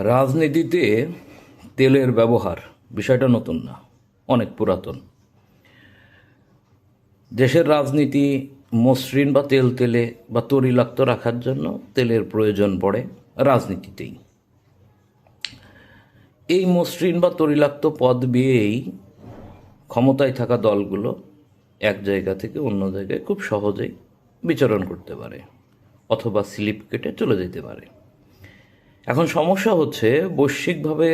রাজনীতিতে তেলের ব্যবহার বিষয়টা নতুন না, অনেক পুরাতন। দেশের রাজনীতি মসৃণ বা তেলে বা তরিলাক্ত রাখার জন্য তেলের প্রয়োজন পড়ে রাজনীতিতেই। এই মসৃণ বা তরিলাক্ত পদ বেয়েই ক্ষমতায় থাকা দলগুলো এক জায়গা থেকে অন্য জায়গায় খুব সহজেই বিচরণ করতে পারে অথবা স্লিপ কেটে চলে যেতে পারে। এখন সমস্যা হচ্ছে বৈশ্বিকভাবে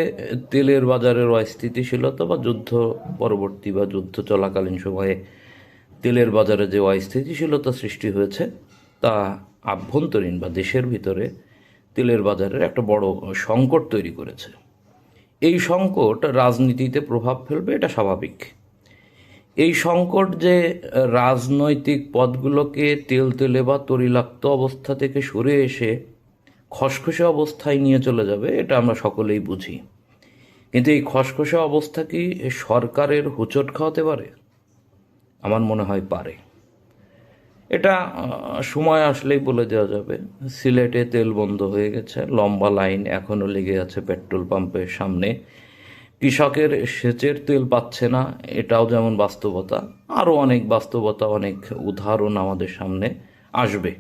তেলের বাজারের অস্থিতিশীলতা বা যুদ্ধ পরবর্তী বা যুদ্ধ চলাকালীন সময়ে তেলের বাজারে যে অস্থিতিশীলতা সৃষ্টি হয়েছে তা আভ্যন্তরীণ বা দেশের ভিতরে তেলের বাজারের একটা বড় সংকট তৈরি করেছে। এই সংকট রাজনীতিতে প্রভাব ফেলবে, এটা স্বাভাবিক। এই সংকট যে রাজনৈতিক পদগুলোকে তেলে বা তরিলাক্ত অবস্থা থেকে সরে এসে খসখসে অবস্থায় নিয়ে চলে যাবে, এটা আমরা সকলেই বুঝি। কিন্তু এই খসখসে অবস্থা কি সরকারের হোঁচট খাওয়াতে পারে? আমার মনে হয় পারে। এটা সময় আসলেই বলে দেওয়া যাবে। সিলেটে তেল বন্ধ হয়ে গেছে, লম্বা লাইন এখনও লেগে আছে পেট্রোল পাম্পের সামনে। কৃষকের সেচের তেল পাচ্ছে না, এটাও যেমন বাস্তবতা। আরও অনেক বাস্তবতা, অনেক উদাহরণ আমাদের সামনে আসবে।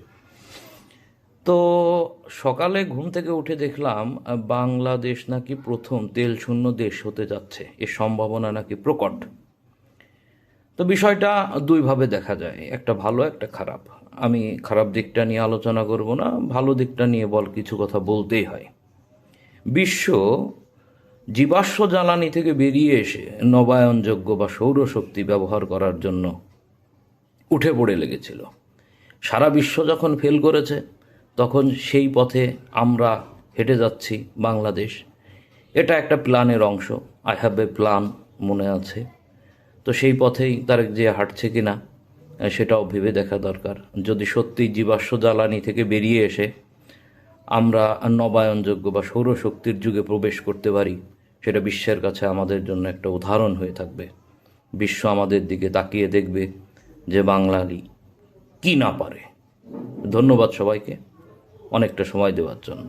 তো সকালে ঘুম থেকে উঠে দেখলাম বাংলাদেশ নাকি প্রথম তেল শূন্য দেশ হতে যাচ্ছে, এর সম্ভাবনা নাকি প্রকট। তো বিষয়টা দুইভাবে দেখা যায়, একটা ভালো একটা খারাপ। আমি খারাপ দিকটা নিয়ে আলোচনা করব না, ভালো দিকটা নিয়ে কিছু কথা বলতেই হয়। বিশ্ব জীবাশ্ম জ্বালানি থেকে বেরিয়ে এসে নবায়নযোগ্য বা সৌরশক্তি ব্যবহার করার জন্য উঠে পড়ে লেগেছিল। সারা বিশ্ব যখন ফেল করেছে তখন সেই পথে আমরা হেঁটে যাচ্ছি। বাংলাদেশ এটা একটা প্ল্যানের অংশ। আই হ্যাভ এ প্ল্যান, মনে আছে। তো সেই পথেই তারেক জিয়া হাঁটছে কি না সেটাও ভেবে দেখা দরকার। যদি সত্যি জীবাশ্ম জ্বালানি থেকে বেরিয়ে এসে আমরা নবায়নযোগ্য বা সৌরশক্তির যুগে প্রবেশ করতে পারি, সেটা বিশ্বের কাছে আমাদের জন্য একটা উদাহরণ হয়ে থাকবে। বিশ্ব আমাদের দিকে তাকিয়ে দেখবে যে বাঙালি কি না পারে। ধন্যবাদ সবাইকে অনেকটা সময় দেওয়ার জন্য।